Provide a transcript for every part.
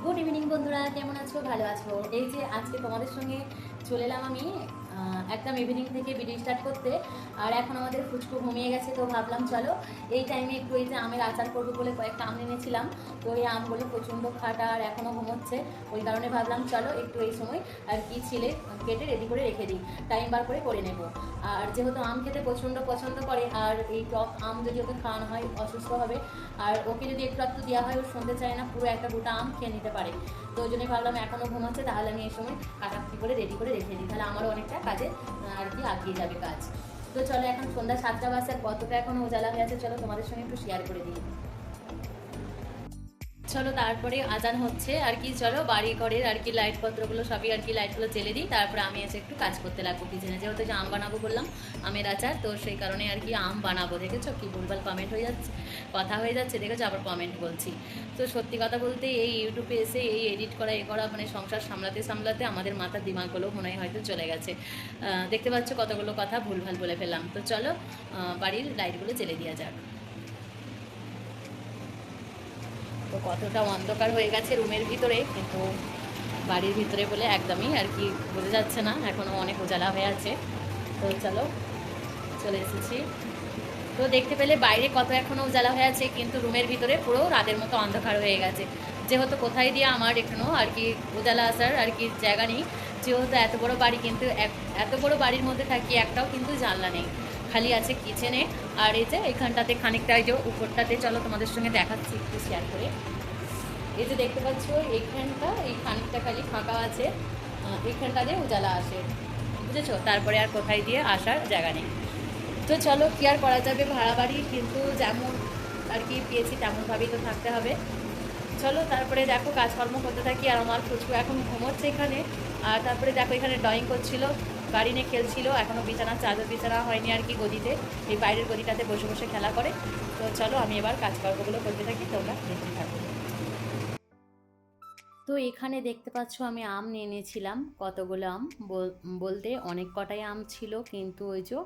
Good evening বন্ধুরা, কেমন আছো? ভালো আছো? এই যে আজকে তোমাদের সঙ্গে চলে এলাম আমি একদম ইভিনিং থেকে ভিডিও স্টার্ট করতে। আর এখন আমাদের ফুচকু ঘুমিয়ে গেছে, তো ভাবলাম চলো এই টাইমে একটু এই যে আমের আচার করবো বলে কয়েকটা আম এনেছিলাম। তো এই আমগুলো প্রচণ্ড খাটা আর এখনও ঘুমোচ্ছে, ওই কারণে ভাবলাম চলো একটু এই সময় আর কি ছিলে কেটে রেডি করে রেখে দিই, টাইম বার করে নেব। আর যেহেতু আম খেতে প্রচণ্ড পছন্দ করে, আর এই টক আম যদি ওকে খাওয়ানো হয় অসুস্থ হবে, আর ওকে যদি একটু একটু দেওয়া হয় ও শুনতে চায় না, পুরো একটা গোটা আম খেয়ে নিতে পারে। তো ওই জন্যই ভাবলাম এখনও ঘুমাচ্ছে, তাহলে আমি এই সময় কাটাকুটি করে রেডি করে রেখে দিই, তাহলে আমারও অনেকটা কাজে আর কি আগিয়ে যাবে কাজ। তো চলো, এখন সন্ধ্যা 7টা বাজে, আর কতটা এখনও উজালা হয়ে আছে চলো তোমাদের সঙ্গে একটু শেয়ার করে দিই। চলো তারপরে আজান হচ্ছে আর কি, চলো বাড়ি ঘরের আর কি লাইট পত্রগুলো সবই আর কি লাইটগুলো জ্বেলে দিই, তারপরে আমি এসে একটু কাজ করতে লাগবো কিচেনে। যেহেতু যে আম বানাবো বললাম আমের আচার, তো সেই কারণে আর কি আম বানাবো। দেখেছো কি ভুলভাল কমেন্ট হয়ে যাচ্ছে, কথা হয়ে যাচ্ছে, দেখেছো আবার কমেন্ট বলছি। তো সত্যি কথা বলতে এই ইউটিউবে এসে এই এডিট করা মানে সংসার সামলাতে সামলাতে আমাদের মাথার দিমাগগুলো মনে হয় হয়তো চলে গেছে। দেখতে পাচ্ছ কতগুলো কথা ভুলভাল বলে ফেললাম। তো চলো বাড়ির লাইটগুলো জ্বেলে দেওয়া যাক। তো কতটা অন্ধকার হয়ে গেছে রুমের ভিতরে, কিন্তু বাড়ির ভিতরে বলে একদমই আর কি বোঝা যাচ্ছে না, এখনও অনেক উজালা হয়ে আছে। তো চলো চলে এসেছি। তো দেখতে পেলে বাইরে কত এখনও উজালা হয়ে আছে, কিন্তু রুমের ভিতরে পুরো রাতের মতো অন্ধকার হয়ে গেছে। যেহেতু কোথায় দিয়ে আমার এখনও আর কি উজালা আসার আর কি জায়গা নেই, যেহেতু এত বড় বাড়ি, কিন্তু এত বড় বাড়ির মধ্যে থাকি একটাও কিন্তু জানলা নেই, খালি আছে কিচেনে। আর এই যে এখানটাতে খানিকটা, এই যে উপরটাতে চলো তোমাদের সঙ্গে দেখাচ্ছি একটু শেয়ার করে। এই যে দেখতে পাচ্ছ এইখানটা, এই খানিকটা খালি ফাঁকা আছে, এইখানটা দিয়ে উজালা আসে, বুঝেছো? তারপরে আর কোথায় দিয়ে আসার জায়গা নেই। তো চলো কি আর করা যাবে, ভাড়া বাড়ি, কিন্তু যেমন আর কি পেয়েছি তেমনভাবেই তো থাকতে হবে। চলো তারপরে দেখো কাজকর্ম করতে থাকি। আর আমার ফুচকু এখন ঘুমোচ্ছে এখানে। আর তারপরে দেখো এখানে ড্রয়িং করছিল, গাড়ি নিয়ে খেলছিল, এখনও চাদর বিছানা হয়নি আর কি গদিতে, এই বাইরের গদিটাতে বসে বসে খেলা করে। তো চলো আমি এবার কাজকর্মগুলো করতে থাকি, তোমরা দেখতে থাকো। তো এখানে দেখতে পাচ্ছ আমি আম নিয়ে নিয়েছিলাম কতগুলো আম, বলতে অনেক কটাই আম ছিল, কিন্তু ওই যে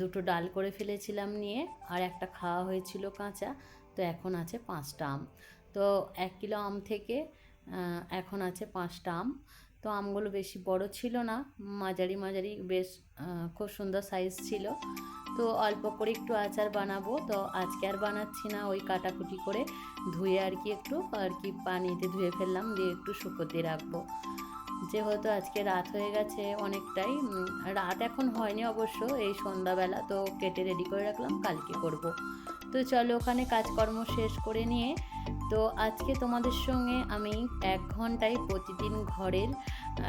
দুটো ডাল করে ফেলেছিলাম নিয়ে, আর একটা খাওয়া হয়েছিল কাঁচা। তো এখন আছে 5টা আম। তো 1 কিলো আম থেকে এখন আছে 5টা আম। তো আমগুলো বেশি বড় ছিল না, মাঝারি মাঝারি বেশ খুব সুন্দর সাইজ ছিল। তো অল্প করে একটু আচার বানাবো, তো আজকে আর বানাচ্ছি না, ওই কাটাকুটি করে ধুয়ে আর কি একটু আর কি পানিতে ধুয়ে ফেললাম, দিয়ে একটু শুকোতে রাখবো। যেহেতু আজকে রাত হয়ে গেছে অনেকটাই, রাত এখন হয়নি অবশ্য, এই সন্ধ্যাবেলা, তো কেটে রেডি করে রাখলাম, কালকে করব। তো চলো ওখানে কাজকর্ম শেষ করে নিয়ে, তো আজকে তোমাদের সঙ্গে আমি 1 ঘন্টায় প্রতিদিন ঘরের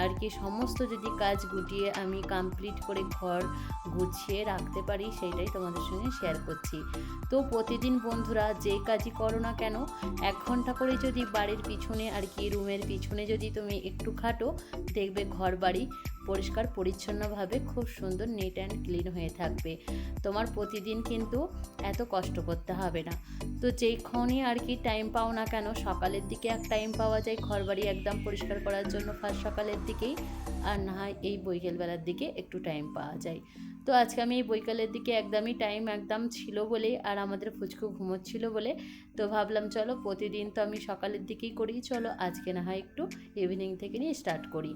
আর কি সমস্ত যদি কাজ গুটিয়ে আমি কমপ্লিট করে ঘর গুছিয়ে রাখতে পারি, সেইটাই তোমাদের সঙ্গে শেয়ার করছি। তো প্রতিদিন বন্ধুরা যে কাজই করো না কেন, 1 ঘন্টা করে যদি বাড়ির পিছনে আর কি রুমের পিছনে যদি তুমি একটু খাটো, দেখবে ঘর বাড়ি পরিষ্কার পরিচ্ছন্নভাবে খুব সুন্দর নিট অ্যান্ড ক্লিন হয়ে থাকবে। তোমার প্রতিদিন কিন্তু এত কষ্ট করতে হবে না। তো যেইক্ষণই আর কি টাইম পাও না কেন, সকালের দিকে এক টাইম পাওয়া যায় ঘর বাড়ি একদম পরিষ্কার করার জন্য, ফার্স্ট সকালের দিকেই, আর না হয় এই বৈকালবেলার দিকে একটু টাইম পাওয়া যায়। তো আজকে আমি এই বৈকালের দিকে একদমই টাইম একদম ছিল বলে, আর আমাদের ফুচকু ঘুমোচ্ছিল বলে, তো ভাবলাম চলো প্রতিদিন তো আমি সকালের দিকেই করি, চলো আজকে না হয় একটু ইভিনিং থেকে নিয়ে স্টার্ট করি।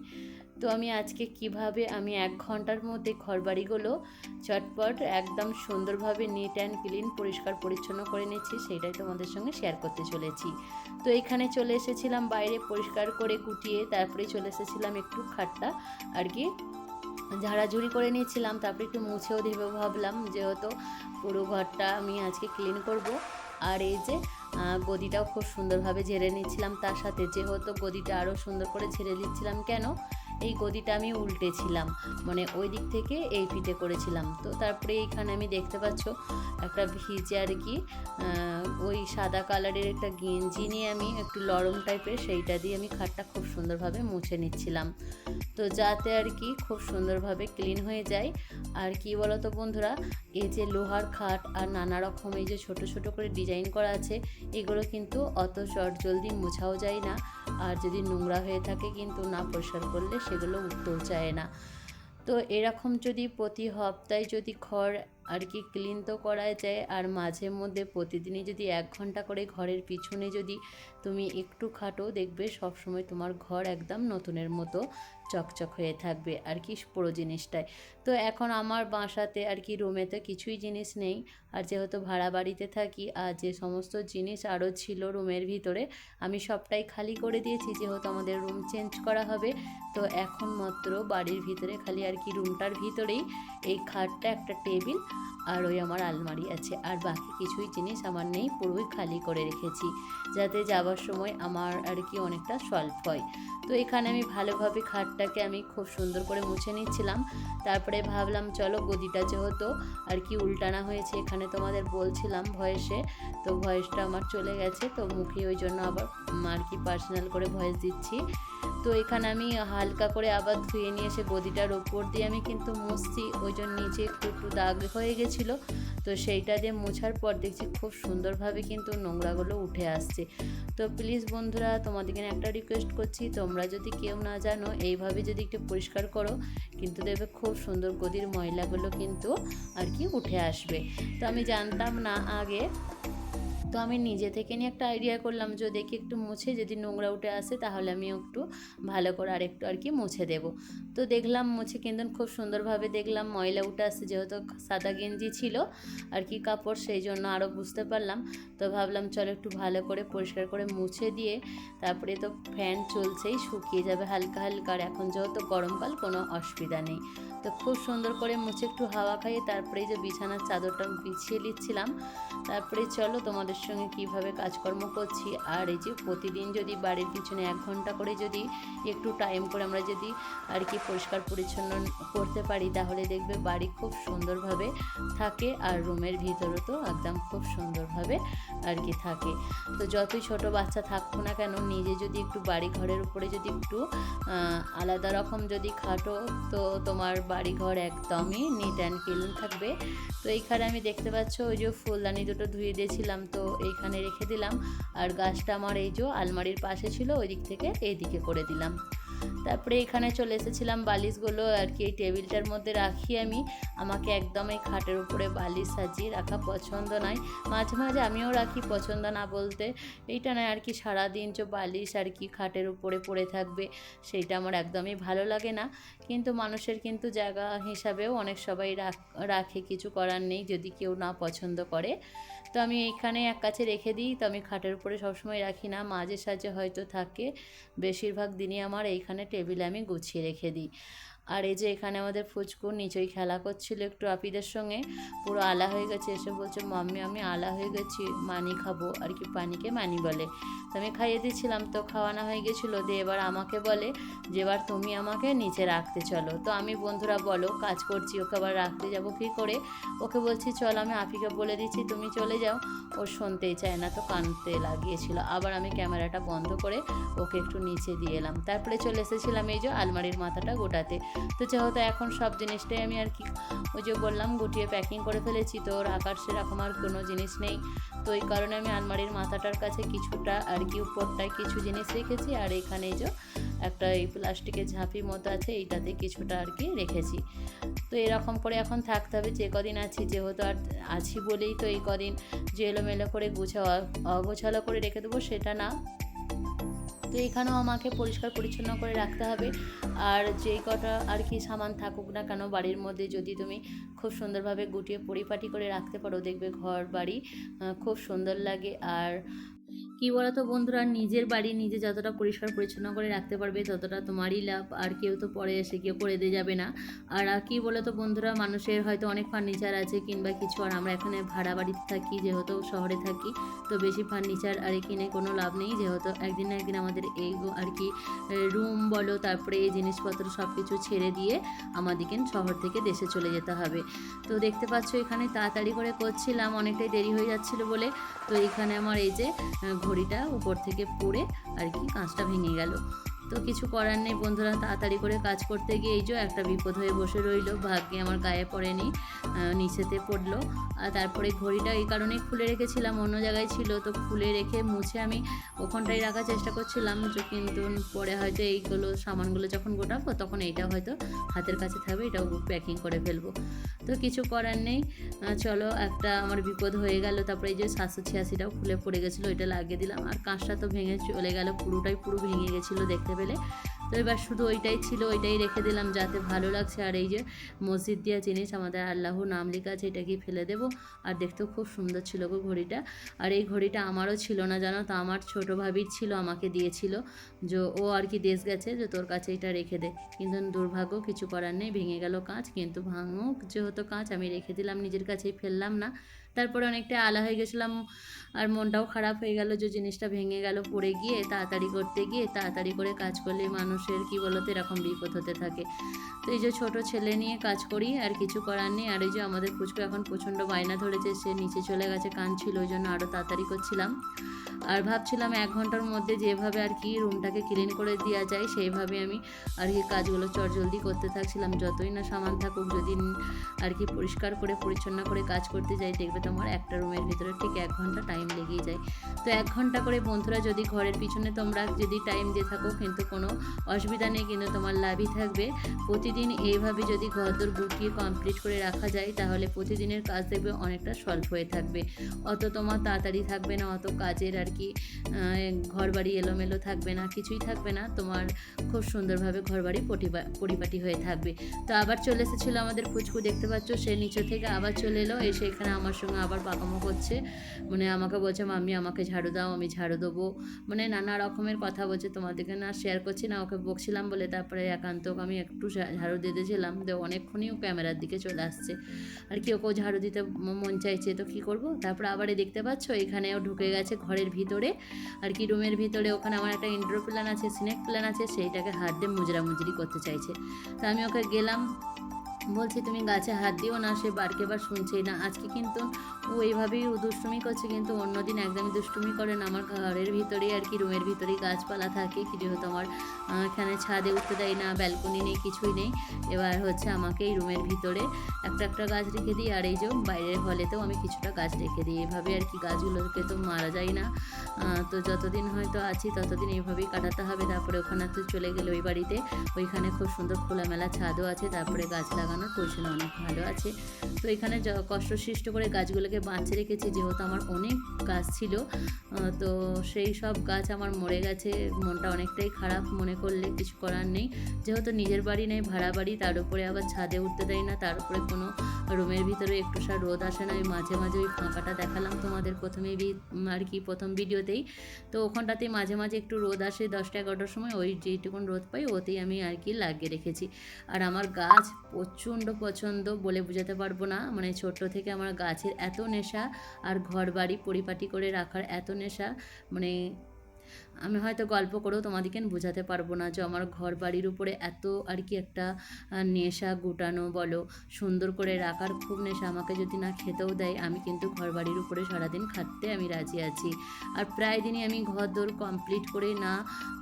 তো আমি আজকে কিভাবে আমি 1 ঘন্টার মধ্যে ঘরবাড়িগুলো চটপট একদম সুন্দরভাবে নিট অ্যান্ড ক্লিন পরিষ্কার পরিচ্ছন্ন করে নিচ্ছি, সেইটাই তোমাদের সঙ্গে শেয়ার করতে চলেছি। তো এখানে চলে এসেছিলাম বাইরে পরিষ্কার করে কুটিয়ে, তারপরে চলে এসেছিলাম একটু খাটটা আর কি ঝাড়াঝুড়ি করে নিয়েছিলাম, তারপরে একটু মুছেও দেবো ভাবলাম, যেহেতু পুরো ঘরটা আমি আজকে ক্লিন করব। আর এই যে গদিটাও খুব সুন্দরভাবে ঝেড়ে নিচ্ছিলাম, তার সাথে যেহেতু গদিটা আরও সুন্দর করে ঝেড়ে নিচ্ছিলাম, কেন এই গদিটা আমি উল্টেছিলাম, মানে ওই দিক থেকে এই পিঠে করেছিলাম। তো তারপরে এইখানে আমি দেখতে পাচ্ছ একটা ভিজে আর কি ওই সাদা কালারের একটা গেঞ্জি নিয়ে আমি একটু নরম টাইপের, সেইটা দিয়ে আমি খাটটা খুব সুন্দরভাবে মুছে নিচ্ছিলাম, তো যাতে আর কি খুব সুন্দরভাবে ক্লিন হয়ে যায়। আর কি বলো তো বন্ধুরা, এই যে লোহার খাট আর নানা রকম এই যে ছোট ছোট করে ডিজাইন করা আছে, এগুলো কিন্তু অত চট জলদি মোছাও যায় না, আর যদি নোংরা হয়ে থাকে কিন্তু না পরিষ্কার করলে সেগুলো উঠতেও চায় না। তো এরকম যদি প্রতি সপ্তাহে যদি ঘর আর কি ক্লিন তো করা যায়, আর মাঝে মধ্যে প্রতিদিনই যদি 1 ঘন্টা করে ঘরের পিছনে যদি তুমি একটু খাটো, দেখবে সবসময় তোমার ঘর একদম নতুনের মতো চকচক হয়ে থাকবে আর কি পুরো জিনিসটায়। তো এখন আমার বাসাতে আর কি রুমেতে কিছুই জিনিস নেই, আর যেহেতু ভাড়া বাড়িতে থাকি, আর যে সমস্ত জিনিস আরও ছিল রুমের ভিতরে আমি সবটাই খালি করে দিয়েছি, যেহেতু আমাদের রুম চেঞ্জ করা হবে। তো এখন মাত্র বাড়ির ভিতরে খালি আর কি রুমটার ভিতরেই এই খাটটা, একটা টেবিল আর ওই আমার আলমারি আছে, আর বাকি কিছুই জিনিস আমার নেই, পুরোই খালি করে রেখেছি যাতে যাওয়ার সময় আমার আর কি অনেকটা সলভ হয়। তো এখানে আমি ভালোভাবে খাটটাকে আমি খুব সুন্দর করে মুছে নিচ্ছিলাম। তারপরে ভাবলাম চলো গদিটা যেহেতু আর কি উল্টানা হয়েছে, এখানে তোমাদের বলছিলাম ভয়েসে, তো ভয়েসটা আমার চলে গেছে, তো মুখে ওই জন্য আবার আর কি পার্সোনাল করে ভয়েস দিচ্ছি। তো এখানে আমি হালকা করে আবার ধুয়ে নিয়ে এসে গদিটার ওপর দিয়ে আমি কিন্তু মুছছি, ওই জন্য নিচে একটু একটু দাগ হয়ে গেছিলো। তো সেইটা দিয়ে মোছার পর দেখছি খুব সুন্দরভাবে কিন্তু নোংরাগুলো উঠে আসছে। তো প্লিজ বন্ধুরা, তোমাদেরকে একটা রিকোয়েস্ট করছি, তোমরা যদি কেউ না জানো এইভাবে যদি একটু পরিষ্কার করো, কিন্তু দেখবে খুব সুন্দর গদির ময়লাগুলো কিন্তু আর কি উঠে আসবে। তো আমি জানতাম না আগে, তো আমি নিজে থেকে নিয়ে একটা আইডিয়া করলাম যে দেখি একটু মুছে যদি নোংরা উঠে আসে তাহলে আমি একটু ভালো করে আরেকটু আর কি মুছে দেব। তো দেখলাম মুছে কিন্তু খুব সুন্দরভাবে দেখলাম ময়লা উঠে আসছে, যেহেতু সাদা গেঞ্জি ছিল আর কি কাপড়, সেই জন্য আরও বুঝতে পারলাম। তো ভাবলাম চলো একটু ভালো করে পরিষ্কার করে মুছে দিয়ে তারপরে তো ফ্যান চলছেই, শুকিয়ে যাবে হালকা হালকা, আর এখন যেহেতু গরমকাল কোনো অসুবিধা নেই। তো খুব সুন্দর করে মুছে একটু হাওয়া খাইয়ে তারপরে যে বিছানার চাদরটা বিছিয়ে নিচ্ছিলাম। তারপরে চলো তোমাদের সঙ্গে কিভাবে কাজকর্ম করছি। আর এই যে প্রতিদিন যদি বাড়ির পিছনে 1 ঘন্টা করে যদি একটু টাইম করে আমরা যদি আর কি পরিষ্কার পরিচ্ছন্ন করতে পারি, তাহলে দেখবে বাড়ি খুব সুন্দরভাবে থাকে, আর রুমের ভিতরে তো একদম খুব সুন্দরভাবে আর কি থাকে। তো যতই ছোট বাচ্চা থাকুক না কেন, নিজে যদি একটু বাড়ি ঘরের উপরে যদি একটু আলাদা রকম যদি খাটো, তো তোমার বাড়ি ঘর একদমই নিট অ্যান্ড ক্লিন থাকবে। তো এইখানে আমি দেখতে পাচ্ছ ওই যে ফুলদানি দুটো ধুয়ে দিয়েছিলাম, তো এইখানে রেখে দিলাম। আর গাছটা আমার এই যে আলমারির পাশে ছিল, ওই দিক থেকে এই দিকে করে দিলাম। তারপরে এখানে চলে এসেছিলাম বালিশগুলো আর কি এই টেবিলটার মধ্যে রাখি আমি। আমাকে একদম এই খাটের উপরে বালিশ সাজিয়ে রাখা পছন্দ নয়, মাঝে মাঝে আমিও রাখি, পছন্দ না বলতে এইটা নয় আর কি, সারাদিন যে বালিশ আর কি খাটের উপরে পড়ে থাকবে সেইটা আমার একদমই ভালো লাগে না। কিন্তু মানুষের কিন্তু জায়গা হিসাবেও অনেক সবাই রাখে, কিছু করার নেই যদি কেউ না পছন্দ করে। তো আমি এইখানে এক কাছে রেখে দিই, তো আমি খাটের উপরে সবসময় রাখি না, মাঝে সাঝে হয়তো থাকে, বেশিরভাগ দিনই আমার এইখানে টেবিলে আমি গুছিয়ে রেখে দিই। আর এই যে এখানে আমাদের ফুচকু নিচেই খেলা করছিল একটু আপিদের সঙ্গে, পুরো আলা হয়ে গেছে, এসে বলছে মাম্মি আমি আলা হয়ে গেছি, মানি খাবো আর কি, পানিকে মানি বলে। তো আমি খাইয়ে দিচ্ছিলাম, তো খাওয়ানো হয়ে গেছিলো, দিয়ে এবার আমাকে বলে যে এবার তুমি আমাকে নিচে রাখতে চলো। তো আমি বন্ধুরা বলো কাজ করছি, ওকে আবার রাখতে যাবো কী করে, ওকে বলছি চল আমি আপিকে বলে দিচ্ছি তুমি চলে যাও, ও শুনতেই চায় না, তো কানতে লাগিয়েছিল। আবার আমি ক্যামেরাটা বন্ধ করে ওকে একটু নিচে দিয়ে এলাম। তারপরে চলে এসেছিলাম এই যে আলমারির মাথাটা গোটাতে। তো যেহেতু এখন সব জিনিসটাই আমি আর কি ওই যে বললাম গুটিয়ে প্যাকিং করে ফেলেছি, তো রাখার সেরকম আর কোনো জিনিস নেই। তো এই কারণে আমি আলমারির মাথাটার কাছে কিছুটা আর কি উপরটায় কিছু জিনিস রেখেছি, আর এখানে যে একটা এই প্লাস্টিকের ঝাঁপি মতো আছে এইটাতে কিছুটা আর কি রেখেছি। তো এরকম করে এখন থাকতে হবে যে কদিন আছি, যেহেতু আর আছি বলেই তো এই কদিন যে এলোমেলো করে অগোছালো করে রেখে দেবো সেটা না। তো এখানেও আমাকে পরিষ্কার পরিচ্ছন্ন করে রাখতে হবে। আর যেই কটা আর কি সামান থাকুক না কেন বাড়ির মধ্যে, যদি তুমি খুব সুন্দরভাবে গুটিয়ে পরিপাটি করে রাখতে পারো, দেখবে ঘর বাড়ি খুব সুন্দর লাগে। আর কি বলতো বন্ধুরা, নিজের বাড়ি নিজে যতটা পরিষ্কার পরিচ্ছন্ন করে রাখতে পারবে ততটা তোমারই লাভ, আর কেউ তো পরে এসে কেউ করে দিয়ে যাবে না। আর কি বলতো বন্ধুরা, মানুষের হয়তো অনেক ফার্নিচার আছে কিংবা কিছু, আর আমরা এখানে ভাড়া বাড়িতে থাকি, যেহেতু শহরে থাকি, তো বেশি ফার্নিচার আর কিনে কোনো লাভ নেই, যেহেতু একদিন না একদিন আমাদের এই আর কি রুম বলো, তারপরে এই জিনিসপত্র সব কিছু ছেড়ে দিয়ে আমাদেরকে শহর থেকে দেশে চলে যেতে হবে। তো দেখতে পাচ্ছ এখানে তাড়াতাড়ি করে করছিলাম, অনেকটাই দেরি হয়ে যাচ্ছিলো বলে। তো এখানে আমার এই যে ঘড়িটা উপর থেকে পড়ে আর কি কাঁচটা ভেঙে গেল। তো কিছু করার নেই বন্ধুরা, তাড়াতাড়ি করে কাজ করতে গিয়ে এই যে একটা বিপদ হয়ে বসে রইলো, ভাগ্যে আমার গায়ে পড়েনি, নিচেতে পড়লো। আর তারপরে ঘড়িটা এই কারণেই খুলে রেখেছিলাম, অন্য জায়গায় ছিল, তো খুলে রেখে মুছে আমি ওখানটাই রাখার চেষ্টা করছিলাম, যে কিন্তু পরে হয়তো এইগুলো সামানগুলো যখন গোটাবো তখন এইটা হয়তো হাতের কাছে থাকবে, এটাও প্যাকিং করে ফেলবো। তো কিছু করার নেই, চলো একটা আমার বিপদ হয়ে গেল। তারপরে এই যে 786টাও খুলে পড়ে গেছিলো, এটা লাগিয়ে দিলাম। আর কাঁচটা তো ভেঙে চলে গেল, পুরো ভেঙে গেছিলো দেখতে পেলে। তো এবার শুধু ওইটাই ছিল, ওইটাই রেখে দিলাম যাতে ভালো লাগছে। আর এই যে মসজিদ দিয়া জিনিস, আমাদের আল্লাহর নাম লেখা আছে, এটা কি ফেলে দেবো। আর দেখতেও খুব সুন্দর ছিল গো ঘড়িটা। আর এই ঘড়িটা আমারও ছিল না জানো তো, আমার ছোটো ভাবির ছিল, আমাকে দিয়েছিল, যে ও আর কি দেশ গেছে, যে তোর কাছে এটা রেখে দে। কিন্তু দুর্ভাগ্য, কিছু করার নেই, ভেঙে গেল কাঁচ। কিন্তু ভাঙুক যেহেতু কাঁচ, আমি রেখে দিলাম, নিজের কাছেই ফেললাম না। তারপরে অনেকটা আলা হয়ে গেছিলাম, আর মনটাও খারাপ হয়ে গেল যে জিনিসটা ভেঙে গেল পড়ে গিয়ে। তাড়াতাড়ি করতে গিয়ে তাড়াতাড়ি করে কাজ করলে মানুষের কি বলতো এরকম বিপদ হতে থাকে। তো এই যে ছোটো ছেলে নিয়ে কাজ করি, আর কিছু করার নেই। আর এই যে আমাদের পুচকু এখন প্রচণ্ড বায়না ধরেছে, সে নিচে চলে গেছে, কাঁদছিল, ওই জন্য আরও তাড়াতাড়ি করছিলাম। আর ভাবছিলাম 1 ঘন্টার মধ্যে যেভাবে আর কি রুমটাকে ক্লিন করে দেওয়া যায় সেইভাবে আমি আর কি কাজগুলো চটজলদি করতে থাকছিলাম। যতই না সামান থাকুক, যদি আর কি পরিষ্কার করে পরিচ্ছন্ন করে কাজ করতে যাই, দেখবে তোমার একটা রুমের ভিতরে ঠিক 1 ঘন্টা টাইম লেগেই যায়। তো 1 ঘন্টা করে বন্ধুরা যদি ঘরের পিছনে তোমরা যদি টাইম দিয়ে থাকো, কিন্তু কোনো অসুবিধা নেই, কিন্তু তোমার লাভই থাকবে। প্রতিদিন এইভাবে যদি ঘরদোর গুটিয়ে কমপ্লিট করে রাখা যায়, তাহলে প্রতিদিনের কাজ দেখবে অনেকটা সলভ হয়ে থাকবে। অত তোমার তাড়াতাড়ি থাকবে না, অত কাজের আর কি ঘর বাড়ি এলোমেলো থাকবে না, কিছুই থাকবে না, তোমার খুব সুন্দরভাবে ঘর বাড়ি পরিপাটি হয়ে থাকবে। তো আবার চলে এসেছিলো আমাদের পুচকু, দেখতে পাচ্ছ, সে নিচে থেকে আবার চলে এলো, এসে এখানে আমার সঙ্গে আবার পাকামো করছে, মানে আমাকে বলছে মাম্মি আমাকে ঝাড়ু দাও, আমি ঝাড়ু দেবো, মানে নানা রকমের কথা বলছে। তোমাদেরকে না শেয়ার করছি না, ওকে বকছিলাম বলে তারপরে একান্ত আমি একটু ঝাড়ু দিয়ে দিয়েছিলাম, তো অনেকক্ষণই ও ক্যামেরার দিকে চলে আসছে আর কি, ওকেও ঝাড়ু দিতে মন চাইছে, তো কী করবো। তারপরে আবার দেখতে পাচ্ছ এখানেও ঢুকে গেছে ঘরের ভিতরে আর কি, রুমের ভিতরে। ওখানে আমার একটা ইনডোর প্ল্যান আছে, স্নেক প্ল্যান আছে, সেইটাকে হাত দিয়ে মুজরামুজরি করতে চাইছে। তো আমি ওকে গেলাম, বলছি তুমি গাছে হাত দিও না, সে বারকে বার শুনছেই না। আজকে কিন্তু ও এইভাবেই দুষ্টুমি করছে, কিন্তু অন্যদিন একদমই দুষ্টুমি করে না। আমার ঘরের ভিতরেই আর কি, রুমের ভিতরেই গাছপালা থাকে, কি যেহেতু আমার এখানে ছাদে উঠতে দেয় না, ব্যালকনি নেই, কিছুই নেই। এবার হচ্ছে আমাকে এই রুমের ভিতরে একটা গাছ রেখে দিই, আর এই যে বাইরের হলেতেও আমি কিছুটা গাছ রেখে দিই। এভাবে আর কি গাছগুলোকে তো মারা যায় না, তো যতদিন হয়তো আছি ততদিন এইভাবেই কাটাতে হবে। তারপরে ওখানে তো চলে গেলে ওই বাড়িতে, ওইখানে খুব সুন্দর খোলামেলা ছাদও আছে, তারপরে গাছ লাগানোর পজিশন অনেক ভালো আছে। তো এখানে কষ্টসৃষ্ট করে গাছগুলোকে বাঁচিয়ে রেখেছি, যেহেতু আমার অনেক গাছ ছিল, তো সেই সব গাছ আমার মরে গেছে। মনটা অনেকটাই খারাপ, মনে করলে কিছু করার নেই। যেহেতু নিজের বাড়ি নেই, ভাড়া বাড়ি, তার উপরে আবার ছাদে উঠতে দেয় না, তার উপরে কোনো রুমের ভিতরে একটু রোদ আসে না। আমি মাঝে মাঝে ওই ফাঁকাটা দেখালাম তোমাদের প্রথমেই আর কি প্রথম ভিডিওতেই, তো ওখানটাতে মাঝে মাঝে একটু রোদ আসে 10টা-11টার সময়, ওই যেইটুকুন রোদ পাই ওতেই আমি আর কি লাগিয়ে রেখেছি। আর আমার গাছ প্রচণ্ড পছন্দ, বলে বোঝাতে পারবো না, মানে ছোট্ট থেকে আমার গাছের এত নেশা, আর ঘর বাড়ি পরিপাটি করে রাখার এত নেশা, মানে আমি হয়তো গল্প করেও তোমাদেরকে বোঝাতে পারবো না, যে আমার ঘর বাড়ির উপরে এত আর কি একটা নেশা, গুটানো বলো, সুন্দর করে রাখার খুব নেশা। আমাকে যদি না খেতেও দেয়, আমি কিন্তু ঘর বাড়ির উপরে সারাদিন খাটতে আমি রাজি আছি। আর প্রায় দিনই আমি ঘর দোর কমপ্লিট করে না,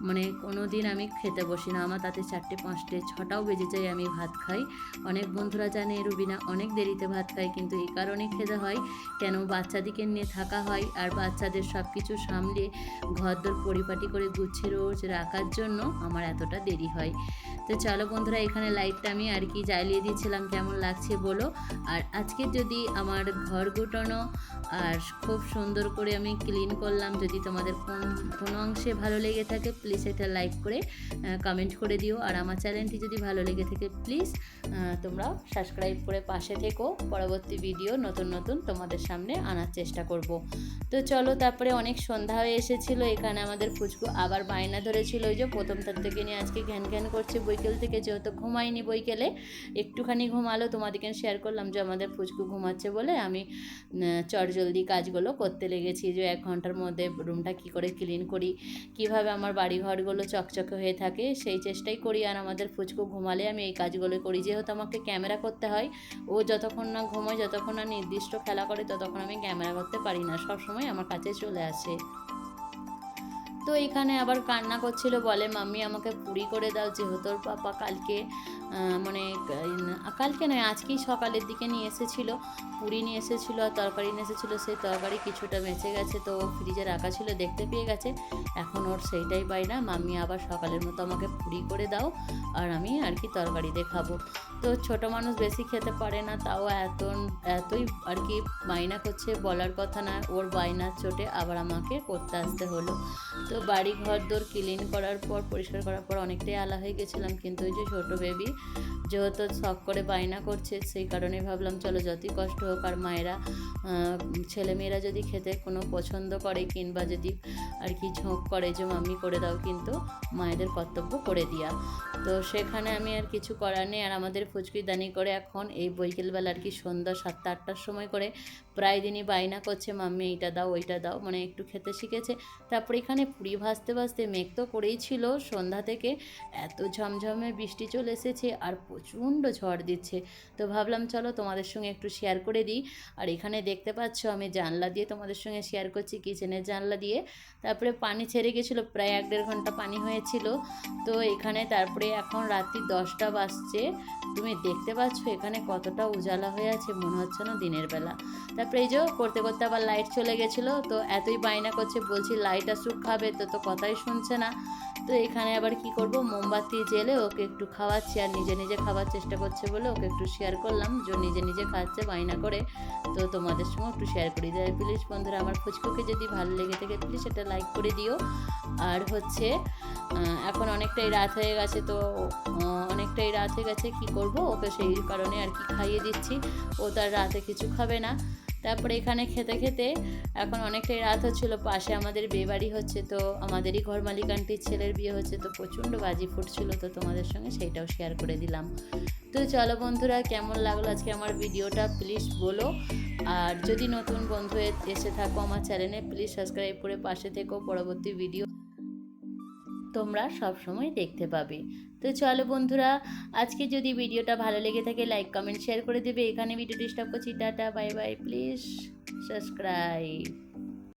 মানে কোনো দিন আমি খেতে বসি না, আমার তাতে 4টে 5টে 6টাও বেজে যায় আমি ভাত খাই। অনেক বন্ধুরা জানে রুবিনা অনেক দেরিতে ভাত খাই, কিন্তু এই কারণেই খেতে হয়, কেন বাচ্চাদিকে নিয়ে থাকা হয়, আর বাচ্চাদের সব কিছু সামলে ঘরদোর পরিপাটি করে গুছিয়ে রোজ রাখার জন্য আমার এতটা দেরি হয়। তো চলো বন্ধুরা, এখানে লাইটটা আমি আর কি জ্বালিয়ে দিয়েছিলাম, কেমন লাগছে বলো। আর আজকে যদি আমার ঘর গোটানো আর খুব সুন্দর করে আমি ক্লিন করলাম, যদি তোমাদের কোনো অংশে ভালো লেগে থাকে, প্লিজ একটা লাইক করে কমেন্ট করে দিও। আর আমার চ্যানেলটি যদি ভালো লেগে থাকে, প্লিজ তোমরা সাবস্ক্রাইব করে পাশে থেকো, পরবর্তী ভিডিও নতুন নতুন তোমাদের সামনে আনার চেষ্টা করব। তো চলো, তারপরে অনেক সন্ধ্যা হয়ে এসেছিলো, এখানে আমাদের ফুচকু আবার বায়না ধরেছিল, ওই যে প্রথমটার থেকে নিয়ে আজকে ঘ্যান ঘ্যান করছে বৈকাল থেকে, যেহেতু ঘুমাইনি বৈকালে, একটুখানি ঘুমালো, তোমাদেরকে শেয়ার করলাম যে আমাদের ফুচকু ঘুমাচ্ছে বলে আমি চটজলদি কাজগুলো করতে লেগেছি, যে 1 ঘন্টার মধ্যে রুমটা কী করে ক্লিন করি, কিভাবে আমার বাড়িঘরগুলো চকচকে হয়ে থাকে, সেই চেষ্টাই করি। আর আমাদের ফুচকু ঘুমালে আমি এই কাজগুলো করি, যেহেতু আমাকে ক্যামেরা করতে হয়, ও যতক্ষণ না ঘুমোয়, যতক্ষণ না নির্দিষ্ট খেলা করে, ততক্ষণ আমি ক্যামেরা করতে পারি না, সবসময় আমার কাছে চলে আসে। তো এখানে আবার কান্না করছিল, বলে মাম্মি আমাকে পুরি করে দাও, যেহেতু ওর পাপা কালকে মানে কালকে নয় আজকেই সকালের দিকে নিয়ে এসেছিলো, পুরি নিয়ে এসেছিলো আর তরকারি নিয়ে এসেছিলো। সেই তরকারি কিছুটা বেঁচে গেছে, তো ফ্রিজে রাখা ছিল, দেখতে পেয়ে গেছে। এখন ওর সেইটাই পাই না, মাম্মি আবার সকালের মতো আমাকে পুরি করে দাও আর আমি আর কি তরকারি দিয়ে খাবো। তো ছোটো মানুষ বেশি খেতে পারে না, তাও এতই আর কি বায়না করছে, বলার কথা না, ওর বায়নার চোটে আবার আমাকে করতে আসতে হলো। তো বাড়ি ঘর দোর ক্লিন করার পর, পরিষ্কার করার পর অনেকটাই আলা হয়ে গেছিলাম, কিন্তু ওই যে ছোটো বেবি যেহেতু শখ করে বায়না করছে, সেই কারণে ভাবলাম চলো যতই কষ্ট হোক, আর মায়েরা ছেলেমেয়েরা যদি খেতে কোনো পছন্দ করে কিংবা যদি আর কি ঝোঁক করে যে মাম্মি করে দাও, কিন্তু মায়েদের কর্তব্য করে দিয়া। তো সেখানে আমি আর কিছু করার নেই। আর আমাদের ফুচকিদানি করে এখন এই বৈকালবেলা আর কি সন্ধ্যা 7টা-8টার সময় করে প্রায় দিনই বায়না করছে মাম্মি এইটা দাও ওইটা দাও, মানে একটু খেতে শিখেছে। তারপরে এখানে পুরি ভাজতে ভাজতে মেঘ তো করেই ছিল সন্ধ্যা থেকে, এত ঝমঝমে বৃষ্টি চলে এসেছে আর প্রচণ্ড ঝড় দিচ্ছে। তো ভাবলাম চলো তোমাদের সঙ্গে একটু শেয়ার করে দিই। আর এখানে দেখতে পাচ্ছ আমি জানলা দিয়ে তোমাদের সঙ্গে শেয়ার করছি, কিচেনের জানলা দিয়ে। তারপরে পানি ছেড়ে গেছিলো, প্রায় 1-1.5 ঘন্টা পানি হয়েছিল। তো এখানে তারপরে এখন রাত্রি 10টা বাজছে, তুমি দেখতে পাচ্ছ এখানে কতটা উজালা হয়ে আছে, মনে হচ্ছে না দিনের বেলা। তারপরে এই যে করতে করতে আবার লাইট চলে গেছিলো, তো এতই বায়না করছে, বলছি লাইট আসুক খাবে, তো কথাই শুনছে না। তো এখানে আবার কি করব, মোমবাতি জেলে ওকে একটু খাওয়াচ্ছি, আর নিজে নিজে খাওয়ার চেষ্টা করছে বলে ওকে একটু শেয়ার করলাম, যে নিজে নিজে খাচ্ছে বায়না করে, তো তোমাদের সঙ্গে একটু শেয়ার করি। তাই প্লিজ বন্ধুরা, আমার ফুচকুকে যদি ভালো লেগে থাকে প্লিজ এটা লাইক করে দিও। আর হচ্ছে এখন অনেকটাই রাত হয়ে গেছে, তো অনেকটাই রাত হয়ে গেছে, কি করব, ওকে সেই কারণে আর কি খাইয়ে দিচ্ছি, ও তার রাতে কিছু খাবে না। তারপরে এখানে খেতে খেতে এখন অনেকটাই রাত হচ্ছিলো, পাশে আমাদের বিয়েবাড়ি হচ্ছে, তো আমাদেরই ঘর মালিক আন্টির ছেলের বিয়ে হচ্ছে, তো প্রচণ্ড বাজি ফুটছিল, তো তোমাদের সঙ্গে সেইটাও শেয়ার করে দিলাম। তো চলো বন্ধুরা, কেমন লাগলো আজকে আমার ভিডিওটা প্লিজ বলো। আর যদি নতুন বন্ধু এসে থাকো আমার চ্যানেলে, প্লিজ সাবস্ক্রাইব করে পাশে থেকো, পরবর্তী ভিডিও তোমরা সব সময় দেখতে পাবে। তো চলো বন্ধুরা, আজকে যদি ভিডিওটা ভালো লেগে থাকে লাইক কমেন্ট শেয়ার করে দেবে। এখানে ভিডিওটি স্টপ করছি, tata bye bye, please subscribe.